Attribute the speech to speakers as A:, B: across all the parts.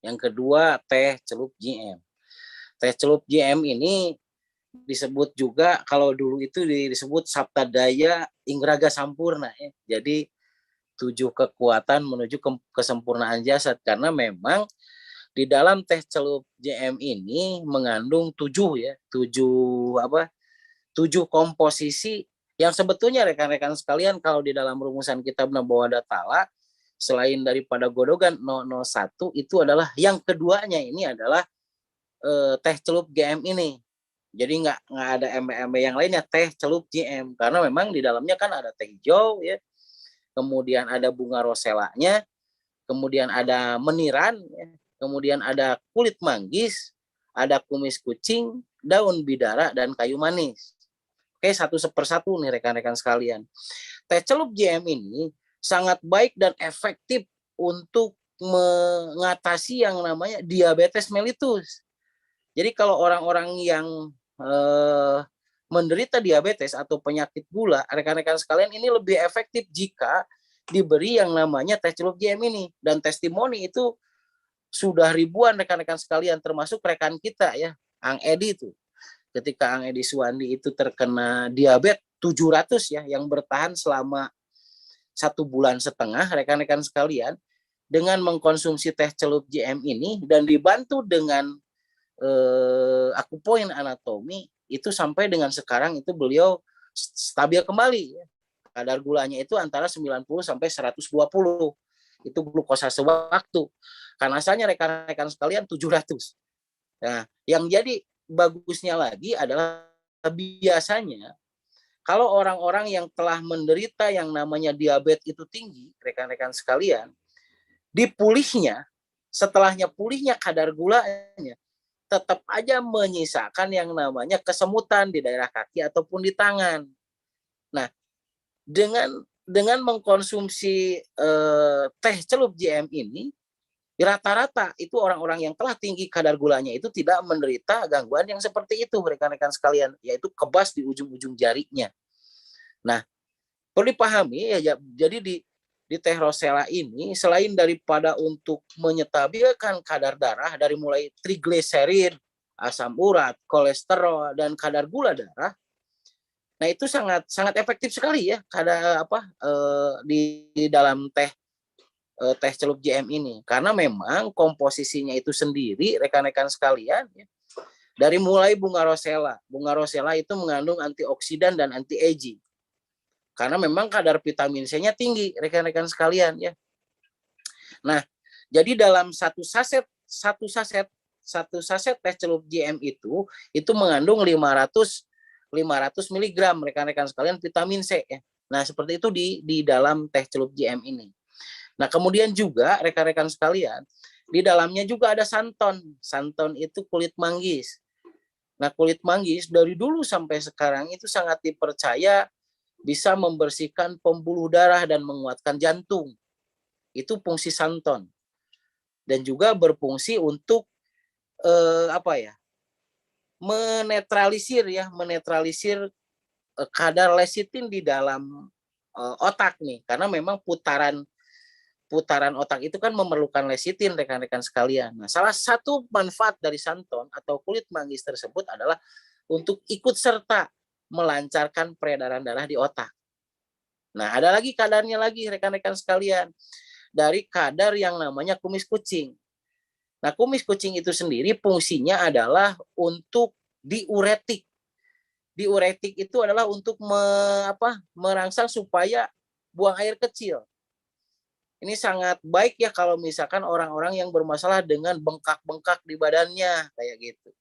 A: Yang kedua teh celup JM. Teh celup JM ini disebut juga, kalau dulu itu disebut Saptadaya Ingraga Sampurna ya. Jadi 7 kekuatan menuju kesempurnaan jasad, karena memang di dalam teh celup JM ini mengandung 7 ya, 7 komposisi yang sebetulnya rekan-rekan sekalian kalau di dalam rumusan kitab Nabawada Tala, selain daripada Godogan 001 itu adalah yang keduanya ini adalah teh celup GM ini. Jadi nggak ada MB yang lainnya, teh celup GM, karena memang di dalamnya kan ada teh hijau ya, kemudian ada bunga roselanya, kemudian ada meniran ya, kemudian ada kulit manggis, ada kumis kucing, daun bidara, dan kayu manis. Oke, satu persatu nih rekan-rekan sekalian. Teh celup JM ini sangat baik dan efektif untuk mengatasi yang namanya diabetes mellitus. Jadi kalau orang-orang yang menderita diabetes atau penyakit gula, rekan-rekan sekalian, ini lebih efektif jika diberi yang namanya teh celup JM ini. Dan testimoni itu sudah ribuan rekan-rekan sekalian, termasuk rekan kita ya, Ang Edi itu. Ketika Ang Edi Suwandi itu terkena diabetes 700 ya, yang bertahan selama 1,5 bulan, rekan-rekan sekalian, dengan mengkonsumsi teh celup JM ini dan dibantu dengan akupoin anatomi, itu sampai dengan sekarang itu beliau stabil kembali. Kadar gulanya itu antara 90 sampai 120. Itu glukosa sewaktu. Karena asalnya rekan-rekan sekalian 700. Nah, yang jadi bagusnya lagi adalah biasanya kalau orang-orang yang telah menderita yang namanya diabetes itu tinggi, rekan-rekan sekalian, setelahnya pulihnya kadar gulanya, tetap aja menyisakan yang namanya kesemutan di daerah kaki ataupun di tangan. Nah, dengan mengkonsumsi teh celup JM ini, rata-rata itu orang-orang yang telah tinggi kadar gulanya itu tidak menderita gangguan yang seperti itu, rekan-rekan sekalian, yaitu kebas di ujung-ujung jarinya. Nah, perlu dipahami ya, jadi di teh rosella ini selain daripada untuk menyetabilkan kadar darah dari mulai trigliserid, asam urat, kolesterol, dan kadar gula darah, nah itu sangat sangat efektif sekali ya kadar di dalam teh celup JM ini, karena memang komposisinya itu sendiri rekan-rekan sekalian ya, dari mulai bunga rosella itu mengandung antioksidan dan anti aging, karena memang kadar vitamin C-nya tinggi rekan-rekan sekalian ya. Nah, jadi dalam satu saset teh celup JM itu mengandung 500 mg rekan-rekan sekalian vitamin C ya. Nah, seperti itu di dalam teh celup JM ini. Nah, kemudian juga rekan-rekan sekalian, di dalamnya juga ada santon. Santon itu kulit manggis. Nah, kulit manggis dari dulu sampai sekarang itu sangat dipercaya bisa membersihkan pembuluh darah dan menguatkan jantung. Itu fungsi santon. Dan juga berfungsi untuk menetralisir kadar lecitin di dalam otak nih, karena memang putaran otak itu kan memerlukan lecitin rekan-rekan sekalian. Nah, salah satu manfaat dari santon atau kulit manggis tersebut adalah untuk ikut serta melancarkan peredaran darah di otak. Nah, ada lagi kadarnya lagi rekan-rekan sekalian, dari kadar yang namanya kumis kucing. Nah, kumis kucing itu sendiri fungsinya adalah untuk diuretik. Diuretik itu adalah untuk merangsang supaya buang air kecil. Ini sangat baik ya kalau misalkan orang-orang yang bermasalah dengan bengkak-bengkak di badannya kayak gitu.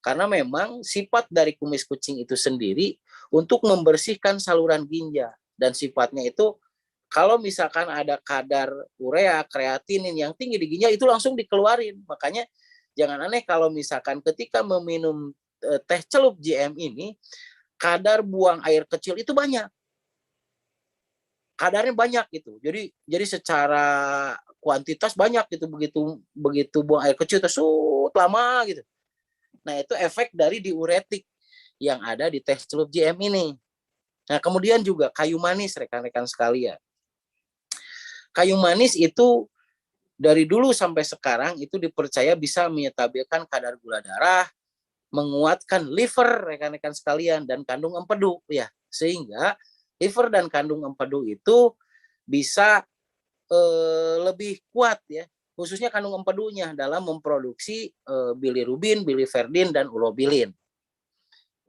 A: Karena memang sifat dari kumis kucing itu sendiri untuk membersihkan saluran ginjal, dan sifatnya itu kalau misalkan ada kadar urea, kreatinin yang tinggi di ginjal itu langsung dikeluarin. Makanya jangan aneh kalau misalkan ketika meminum teh celup JM ini kadar buang air kecil itu banyak. Kadarnya banyak gitu. Jadi secara kuantitas banyak gitu, begitu buang air kecil tersut lama gitu. Nah, itu efek dari diuretik yang ada di teh celup JM ini. Nah, kemudian juga kayu manis rekan-rekan sekalian. Kayu manis itu dari dulu sampai sekarang itu dipercaya bisa menyetabilkan kadar gula darah, menguatkan liver rekan-rekan sekalian, dan kandung empedu ya, sehingga liver dan kandung empedu itu bisa lebih kuat ya, khususnya kandung empedunya dalam memproduksi bilirubin, biliverdin, dan urobilin.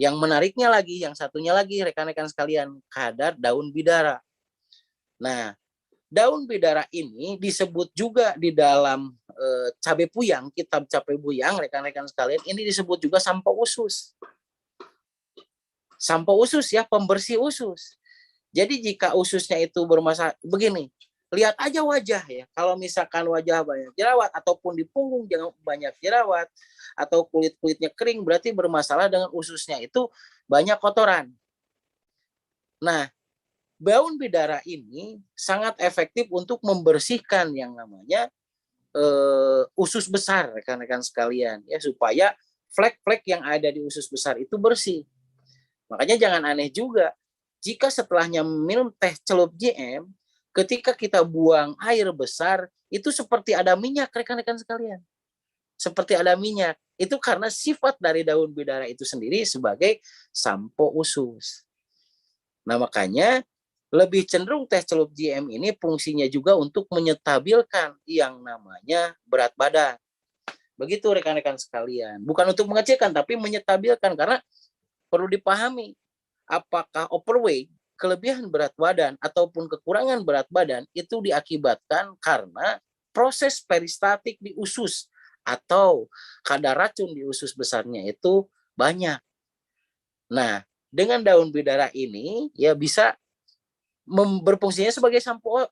A: Yang menariknya lagi, yang satunya lagi rekan-rekan sekalian, kadar daun bidara. Nah, daun bidara ini disebut juga di dalam cabai puyang, kitab cabai puyang rekan-rekan sekalian, ini disebut juga sampo usus. Sampo usus ya, pembersih usus. Jadi jika ususnya itu bermasalah, begini, lihat aja wajah ya. Kalau misalkan wajah banyak jerawat ataupun di punggung jangan banyak jerawat atau kulit-kulitnya kering, berarti bermasalah dengan ususnya itu banyak kotoran. Nah, daun bidara ini sangat efektif untuk membersihkan yang namanya usus besar rekan-rekan sekalian ya, supaya flek-flek yang ada di usus besar itu bersih. Makanya jangan aneh juga jika setelahnya minum teh celup JM, ketika kita buang air besar itu seperti ada minyak rekan-rekan sekalian. Seperti ada minyak. Itu karena sifat dari daun bidara itu sendiri sebagai sampo usus. Nah, makanya lebih cenderung teh celup JM ini fungsinya juga untuk menyetabilkan yang namanya berat badan. Begitu rekan-rekan sekalian. Bukan untuk mengecilkan, tapi menyetabilkan. Karena perlu dipahami, apakah overweight, kelebihan berat badan, ataupun kekurangan berat badan, itu diakibatkan karena proses peristaltik di usus, atau kadar racun di usus besarnya itu banyak. Nah, dengan daun bidara ini, ya bisa berfungsinya sebagai sampo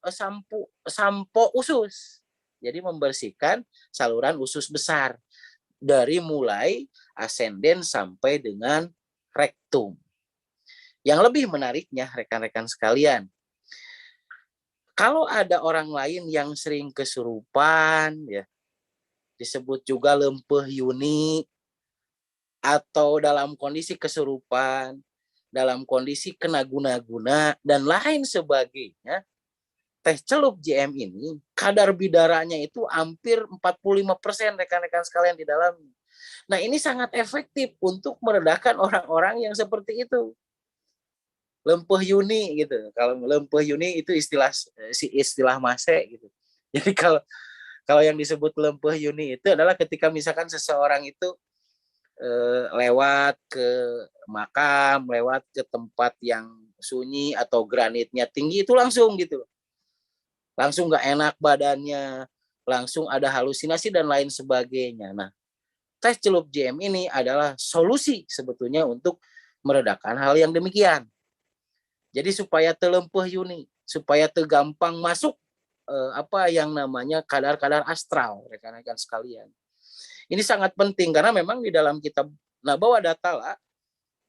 A: usus. Jadi membersihkan saluran usus besar dari mulai asenden sampai dengan rektum. Yang lebih menariknya rekan-rekan sekalian, kalau ada orang lain yang sering kesurupan ya, disebut juga lempeh yuni, atau dalam kondisi kesurupan, dalam kondisi kena guna-guna dan lain sebagainya, teh celup JM ini kadar bidaranya itu hampir 45% rekan-rekan sekalian di dalamnya. Nah, ini sangat efektif untuk meredakan orang-orang yang seperti itu. Lempeh Yuni gitu. Kalau lempeh Yuni itu istilah mase gitu. Jadi kalau kalau yang disebut lempeh Yuni itu adalah ketika misalkan seseorang itu lewat ke makam, lewat ke tempat yang sunyi atau granitnya tinggi, itu langsung gitu. Langsung nggak enak badannya, langsung ada halusinasi dan lain sebagainya. Nah, teh celup JM ini adalah solusi sebetulnya untuk meredakan hal yang demikian. Jadi supaya telempeh Yuni, supaya tergampang masuk apa yang namanya kadar-kadar astral, rekan-rekan sekalian. Ini sangat penting karena memang di dalam kitab Nabawa Datala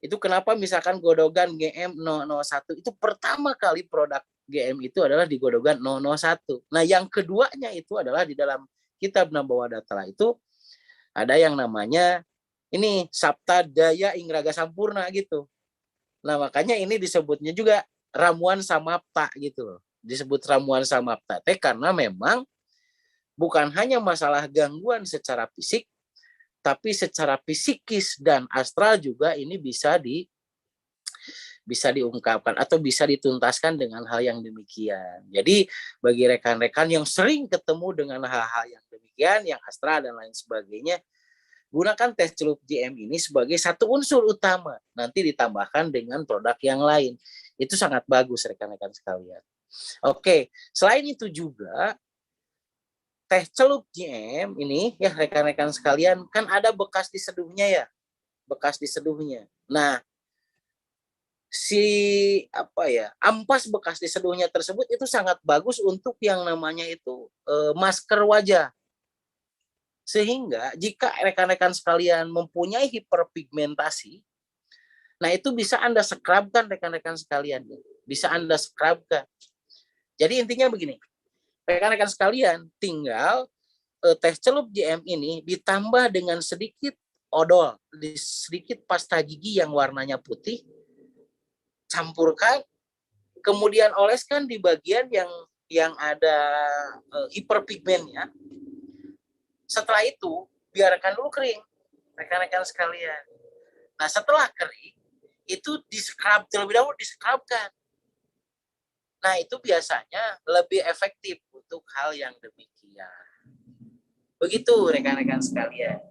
A: itu kenapa misalkan Godogan GM 001 itu pertama kali produk GM itu adalah di Godogan 001. Nah, yang keduanya itu adalah di dalam kitab Nabawa Datala itu ada yang namanya ini Sabta Daya Ingraga Sampurna gitu. Nah, makanya ini disebutnya juga ramuan samapta gitu loh. Disebut ramuan samapta teh karena memang bukan hanya masalah gangguan secara fisik, tapi secara psikis dan astral juga ini bisa diungkapkan atau bisa dituntaskan dengan hal yang demikian. Jadi bagi rekan-rekan yang sering ketemu dengan hal-hal yang demikian, yang astral dan lain sebagainya, gunakan teh celup JM ini sebagai satu unsur utama. Nanti ditambahkan dengan produk yang lain. Itu sangat bagus rekan-rekan sekalian. Oke, selain itu juga teh celup JM ini ya rekan-rekan sekalian kan ada bekas diseduhnya ya. Bekas diseduhnya. Nah, si ampas bekas diseduhnya tersebut itu sangat bagus untuk yang namanya itu masker wajah. Sehingga jika rekan-rekan sekalian mempunyai hiperpigmentasi, nah itu bisa Anda scrubkan rekan-rekan sekalian. Bisa Anda scrubkan. Jadi intinya begini, rekan-rekan sekalian tinggal teh celup JM ini ditambah dengan sedikit odol, sedikit pasta gigi yang warnanya putih, campurkan, kemudian oleskan di bagian yang yang ada hiperpigmennya. Setelah itu biarkan dulu kering, rekan-rekan sekalian. Nah setelah kering itu di-scrub terlebih dahulu, di-scrubkan. Nah itu biasanya lebih efektif untuk hal yang demikian. Begitu rekan-rekan sekalian.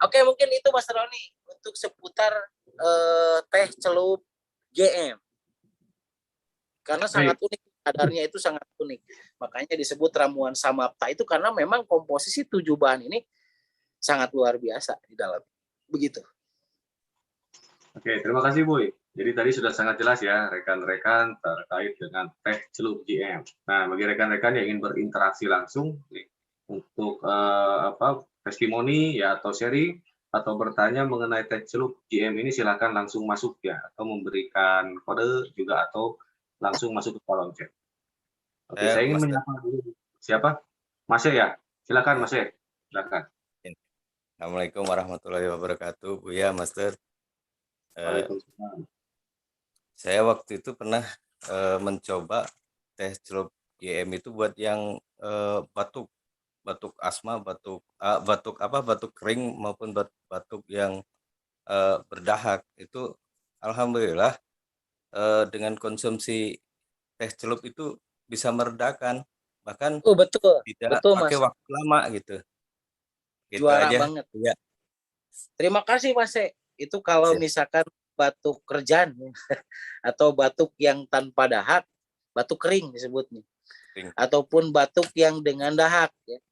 A: Oke, mungkin itu Mas Roni untuk seputar teh celup GM. Karena sangat unik, kadarnya itu sangat unik. Makanya disebut ramuan samapta itu karena memang komposisi 7 bahan ini sangat luar biasa di dalam. Begitu.
B: Oke, terima kasih Boy. Jadi tadi sudah sangat jelas ya rekan-rekan terkait dengan teh celup GM. Nah, bagi rekan-rekan yang ingin berinteraksi langsung untuk testimoni ya atau sharing atau bertanya mengenai teh celup GM ini silakan langsung masuk ya atau memberikan kode juga atau langsung masuk ke kolom chat. Oke, saya ingin menyapa dulu siapa? Mas ya, silakan Mas. Silakan.
C: Assalamualaikum warahmatullahi wabarakatuh, Buya, Master. Saya waktu itu pernah mencoba teh celup GM itu buat yang batuk asma, batuk kering maupun batuk yang berdahak. Itu alhamdulillah dengan konsumsi teh celup itu bisa meredakan, bahkan
A: betul,
C: tidak
A: betul
C: pakai
A: Mas.
C: waktu lama gitu. Gitu
A: Juara
C: aja.
A: banget.
C: Ya.
A: Terima kasih Mas. Itu kalau misalkan batuk kerjaan atau batuk yang tanpa dahak, batuk kering disebutnya. Ataupun batuk yang dengan dahak ya.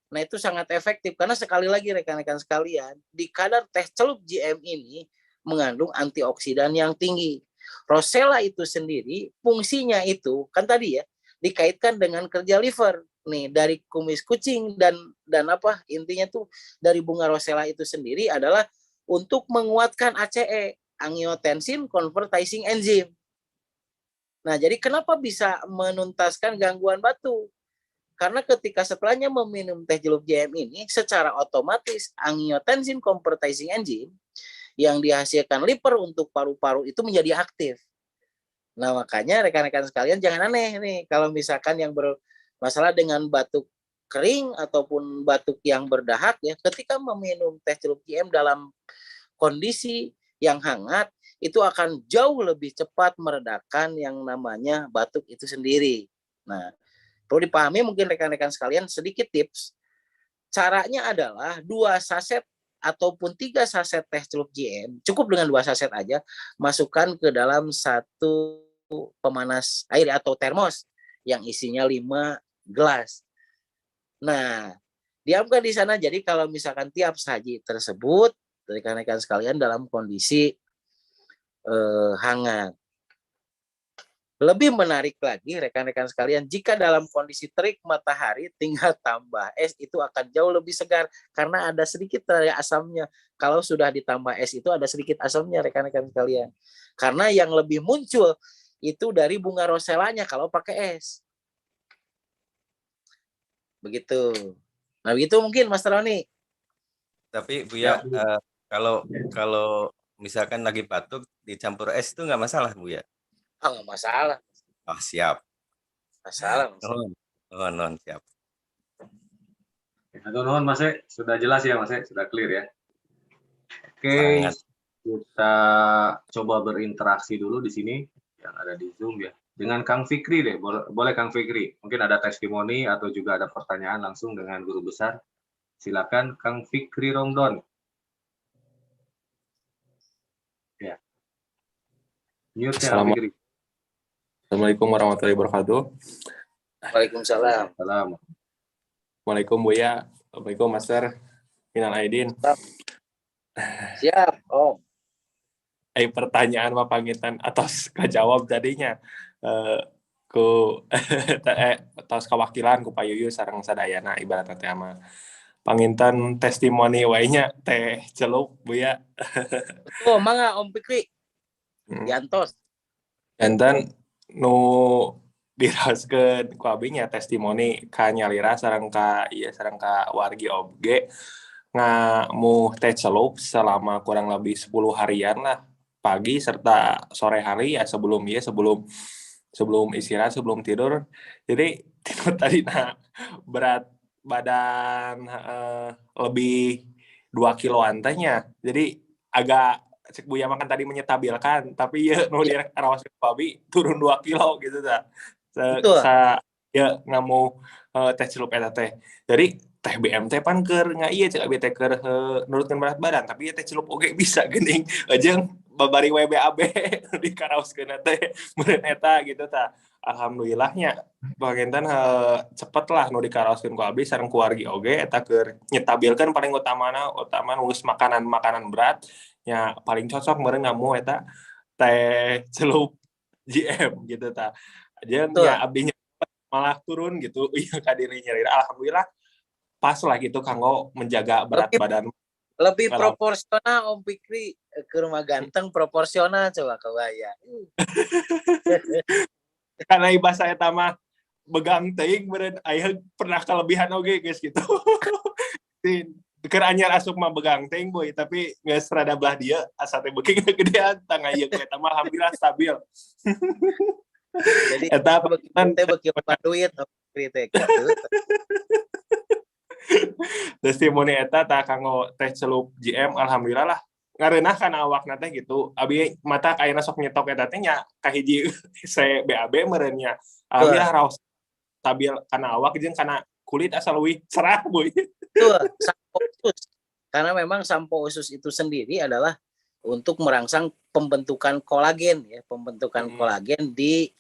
A: Nah, itu sangat efektif karena sekali lagi rekan-rekan sekalian, di kadar teh celup GM ini mengandung antioksidan yang tinggi. Rosella itu sendiri fungsinya itu kan tadi ya dikaitkan dengan kerja liver. Nih dari kumis kucing dan apa intinya tuh dari bunga rosella itu sendiri adalah untuk menguatkan ACE, angiotensin converting enzyme. Nah, jadi kenapa bisa menuntaskan gangguan batuk? Karena ketika setelahnya meminum teh celup GM ini, secara otomatis angiotensin converting enzyme yang dihasilkan liver untuk paru-paru itu menjadi aktif. Nah, makanya rekan-rekan sekalian jangan aneh nih kalau misalkan yang bermasalah dengan batuk kering ataupun batuk yang berdahak ya, ketika meminum teh celup GM dalam kondisi yang hangat itu akan jauh lebih cepat meredakan yang namanya batuk itu sendiri. Nah, perlu dipahami mungkin rekan-rekan sekalian sedikit tips. Caranya adalah 2 saset ataupun 3 saset teh celup GM, cukup dengan 2 saset aja, masukkan ke dalam satu pemanas air atau termos yang isinya 5 gelas. Nah, diamkan di sana. Jadi kalau misalkan tiap saji tersebut rekan-rekan sekalian dalam kondisi hangat. Lebih menarik lagi rekan-rekan sekalian, jika dalam kondisi terik matahari tinggal tambah es itu akan jauh lebih segar karena ada sedikit asamnya. Kalau sudah ditambah es itu ada sedikit asamnya rekan-rekan sekalian. Karena yang lebih muncul itu dari bunga rosellanya kalau pakai es. Begitu. Nah, begitu mungkin Mas Roni.
C: Tapi Buya, kalau misalkan lagi batuk dicampur es itu nggak masalah Buya?
A: Nggak masalah.
C: Oh, siap.
A: Masalah.
C: Non, siap.
B: Nuhun Mas, sudah jelas ya Mas, sudah clear ya. Oke,
C: Sangat.
B: kita coba berinteraksi dulu di sini yang ada di Zoom ya. Dengan Kang Fikri deh, boleh Kang Fikri. Mungkin ada testimoni atau juga ada pertanyaan langsung dengan guru besar. Silakan Kang Fikri Romdon. Ya. Mute ya Kang Fikri.
D: Assalamualaikum warahmatullahi wabarakatuh.
A: Waalaikumsalam.
D: Assalamualaikum Buya. Assalamualaikum Master. Minal aidin.
A: Siap, Om.
D: Pertanyaan apa pangitan atas kejawab jadinya. Ku atas kewakilan ku Pak Yuyu sareng sadayana ibaratna teh mah. Panginten testimoni wae nya teh celup Buya.
A: Betul, mangga Om Fikri. Diantos.
D: Enten nu diraskeun ku abdi nya testimoni ka nyalira sareng ka wargi oge ngamuh teh celup selama kurang lebih 10 harian lah, pagi serta sore hari ya sebelum sebelum istirahat, sebelum tidur. Jadi tadi berat badan lebih 2 kiloan tehnya. Jadi agak cek Buya makan tadi menyetabilkan, tapi ya nu
A: Ya,
D: diraos babi turun 2 kilo gitu ta.
A: betul.
D: Ya ngamu teh celup eta teh. Jadi teh BMT pan keur ieu cek abi teh keur nurutkeun berat badan, tapi ya teh celup oge bisa geuning jeung babari WBAB dikaraoskeun teh meureun eta gitu ta. Alhamdulillahnya bagentan cepet lah nu dikaraoskeun ku abi sareng keluargi oge eta keur nyetabilkeun paling utama nulis makanan berat nya paling cocok meureun ngamu eta teh celup GM gitu ta. Jeung
A: Betul.
D: nya abdi malah turun gitu iya kadiri nyeri alhamdulillah pas lah gitu kanggo menjaga berat
A: Lebih
D: badan
A: lebih
D: kalau
A: proporsional Om Fikri ke rumah ganteng proporsional coba kebaya.
D: karena bahasa eta mah begang teuing beureun aya pernah kelebihan oge guys gitu keur anyar asup mah begang teuing boy tapi geus rada belah dieu asa teh beuking gedean tang aya ku eta mah alhamdulillah stabil
A: Jadi
D: eta
A: beki loba duit Om Fikri teh kitu.
D: testimoni eta tah kanggo teh celup GM alhamdulillah lah ngareunah kana awakna teh gitu abi mata ayeuna sok nyetok eta teh nya kahiji CBAB meureun nya alhamdulillah raos stabil kana awak jeung kana kulit asal leuwih cerah boy.
A: Betul, sampo usus. Karena memang sampo usus itu sendiri adalah untuk merangsang pembentukan kolagen ya, pembentukan kolagen di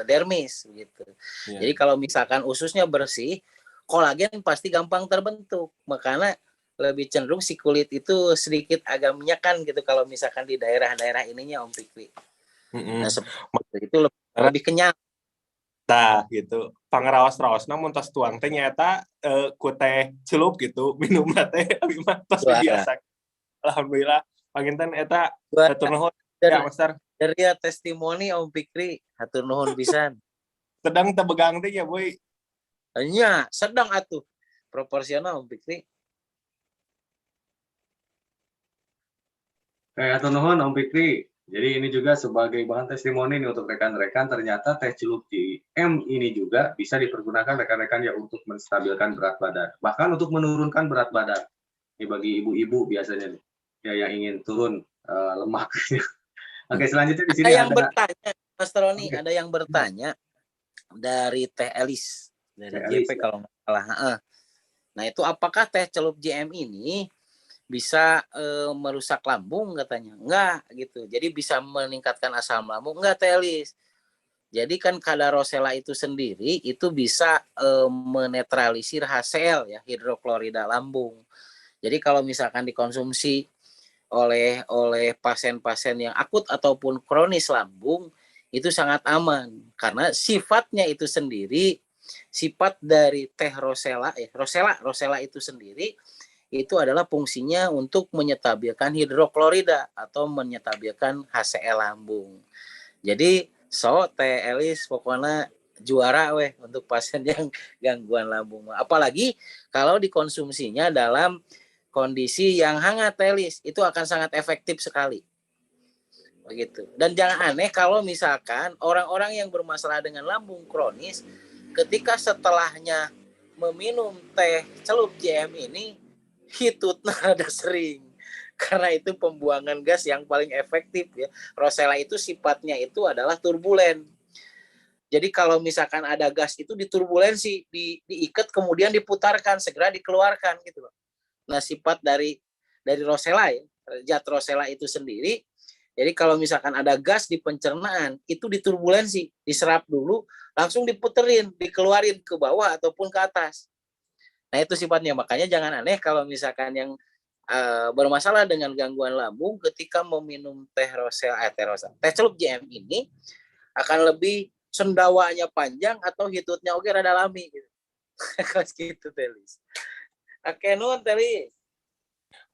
A: dermis gitu.
D: Yeah.
A: Jadi kalau misalkan ususnya bersih, kolagen pasti gampang terbentuk. Makanya lebih cenderung si kulit itu sedikit agak minyakan gitu kalau misalkan di daerah-daerah ininya Om Fikri. Nah, seperti itu lebih kenyang.
D: Tah gitu. Pangaraos-raosna mun tos tuang teh nyaeta ku teh celup gitu, minum teh abi mah tos biasa. Alhamdulillah panginten eta hatur nuhun ya Master.
A: Dari testimoni Om Fikri hatur nuhun pisan.
D: Sedang teu begang teh ya boy.
A: Nya sedang atuh. Proporsional Om Fikri.
B: Hatur nuhun Om Fikri. Jadi ini juga sebagai bahan testimoni nih untuk rekan-rekan, ternyata teh celup GM ini juga bisa dipergunakan rekan-rekan ya untuk menstabilkan berat badan, bahkan untuk menurunkan berat badan. Ini bagi ibu-ibu biasanya nih, ya yang ingin turun lemak. Oke, selanjutnya di sini
A: ada yang bertanya, Mas Roni,
B: Oke.
A: ada yang bertanya dari Teh Elis dari JP kalau nggak salah. Nah itu apakah teh celup GM ini bisa merusak lambung katanya? Enggak gitu. Jadi bisa meningkatkan asam lambung? Enggak, Teh Elis. Jadi kan kadar rosella itu sendiri itu bisa menetralisir HCl ya, hidroklorida lambung. Jadi kalau misalkan dikonsumsi oleh pasien-pasien yang akut ataupun kronis lambung itu sangat aman karena sifatnya itu sendiri, sifat dari teh rosella itu sendiri itu adalah fungsinya untuk menyetabilkan hidroklorida atau menyetabilkan HCl lambung. Jadi Teh Elis pokoknya juara weh untuk pasien yang gangguan lambung. Apalagi kalau dikonsumsinya dalam kondisi yang hangat, Teh Elis, itu akan sangat efektif sekali. Begitu. Dan jangan aneh kalau misalkan orang-orang yang bermasalah dengan lambung kronis ketika setelahnya meminum teh celup GM ini hitutnya ada sering. Karena itu pembuangan gas yang paling efektif ya. Rosella itu sifatnya itu adalah turbulen. Jadi kalau misalkan ada gas itu diturbulensi, diikat kemudian diputarkan, segera dikeluarkan gitu loh. Nah, sifat dari rosella ya, zat rosella itu sendiri. Jadi kalau misalkan ada gas di pencernaan, itu diturbulensi, diserap dulu, langsung diputerin, dikeluarin ke bawah ataupun ke atas. Nah, itu sifatnya. Makanya jangan aneh kalau misalkan yang bermasalah dengan gangguan lambung ketika meminum teh celup GM ini akan lebih sendawanya panjang atau hitutnya oke rada lami gitu. Gitu Telis. Oke nuhun Telis.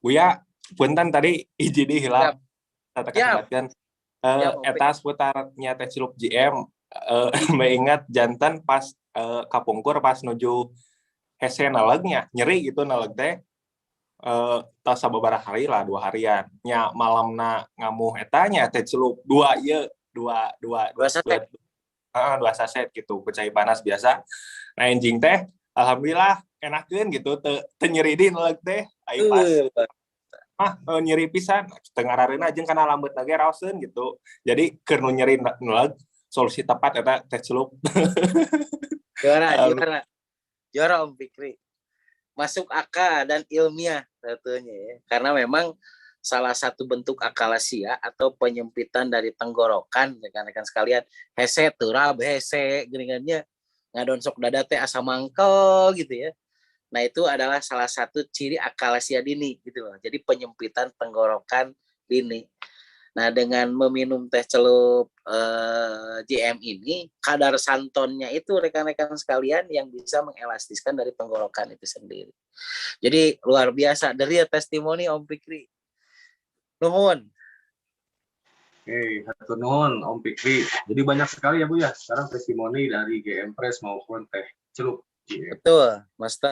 D: Buya punten tadi izin hilang tata kesempatan eta seputarnya teh celup GM mengingat jantan pas kapungkur pas nuju hese nalegnya nyeri gitu naleg teh tas sababaraha hari lah 2 harian nya malamna ngamuh etanya teh celup 2 ieu 2 2 saset gitu, pecahi panas biasa. Nah enjing teh alhamdulillah enakeun gitu, teu nyeri di neuleuh teh. Aing pas nyeri pisan, teu ngarareuna jeung kana lambeut lagi raoseun gitu. Jadi keur nu nyeri neuleuh solusi tepat eta teh celup.
A: Juara Om Fikri. Masuk akal dan ilmiah tentunya ya. Karena memang salah satu bentuk akalasia atau penyempitan dari tenggorokan rekan-rekan sekalian, hese turab hese geuningannya ngadon sok dada teh asa mangkel gitu ya. Nah, itu adalah salah satu ciri akalasia dini gitu loh. Jadi penyempitan tenggorokan dini. Nah, dengan meminum teh celup JM ini, kadar santonnya itu rekan-rekan sekalian yang bisa mengelastiskan dari tenggorokan itu sendiri. Jadi luar biasa. Dari testimoni Om Fikri. Nuhun.
B: Oke, hatur nuhun Om Fikri. Jadi banyak sekali ya Bu ya sekarang testimoni dari GM Press maupun teh celup.
A: Betul, Mas.